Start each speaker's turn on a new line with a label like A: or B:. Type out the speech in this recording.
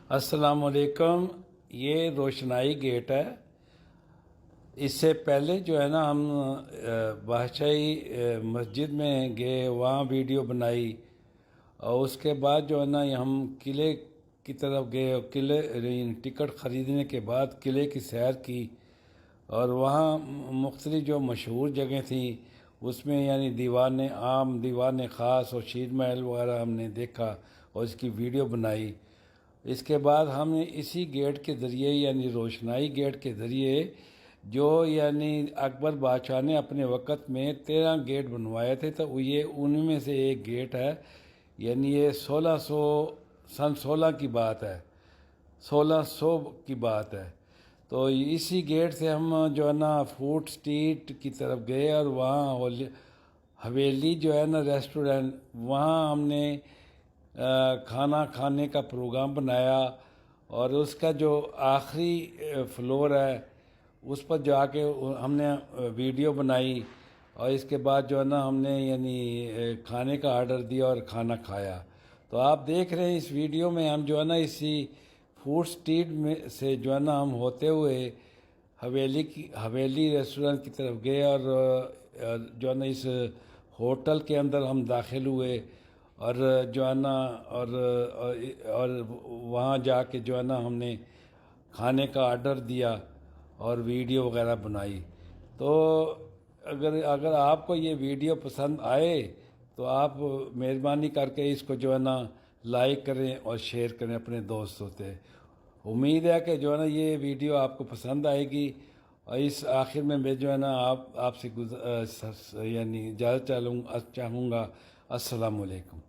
A: अस्सलाम वालेकुम। ये रोशनाई गेट है। इससे पहले जो है ना हम बादशाही मस्जिद में गए, वहाँ वीडियो बनाई और उसके बाद जो है ना हम किले की तरफ गए और किले टिकट ख़रीदने के बाद किले की सैर की और वहाँ मुख्तलिफ जो मशहूर जगह थी उसमें यानी दीवान आम, दीवान ख़ास और शीर महल वगैरह हमने देखा और इसकी वीडियो बनाई। इसके बाद हमने इसी गेट के ज़रिए यानी रोशनाई गेट के ज़रिए जो यानी अकबर बादशाह ने अपने वक़्त में 13 गेट बनवाए थे, तो ये उनमें से एक गेट है। यानी ये 1600 सन 16 की बात है, 1600 की बात है। तो इसी गेट से हम जो है ना फूड स्ट्रीट की तरफ गए और वहाँ हवेली जो है ना रेस्टोरेंट, वहाँ हमने खाना खाने का प्रोग्राम बनाया और उसका जो आखिरी फ्लोर है उस पर जाके हमने वीडियो बनाई और इसके बाद जो है ना हमने यानी खाने का आर्डर दिया और खाना खाया। तो आप देख रहे हैं इस वीडियो में हम जो है ना इसी फूड स्ट्रीट में से जो है ना हम होते हुए हवेली रेस्टोरेंट की तरफ गए और जो है ना इस होटल के अंदर हम दाखिल हुए और जो है ना और वहाँ जाके जो है ना हमने खाने का आर्डर दिया और वीडियो वगैरह बनाई। तो अगर अगर आपको ये वीडियो पसंद आए तो आप मेहरबानी करके इसको जो है ना लाइक करें और शेयर करें अपने दोस्तों से। उम्मीद है कि जो है ना ये वीडियो आपको पसंद आएगी। और इस आखिर में मैं जो है ना आपसे यानी इजाज़त चाहूँगा। अस्सलाम वालेकुम।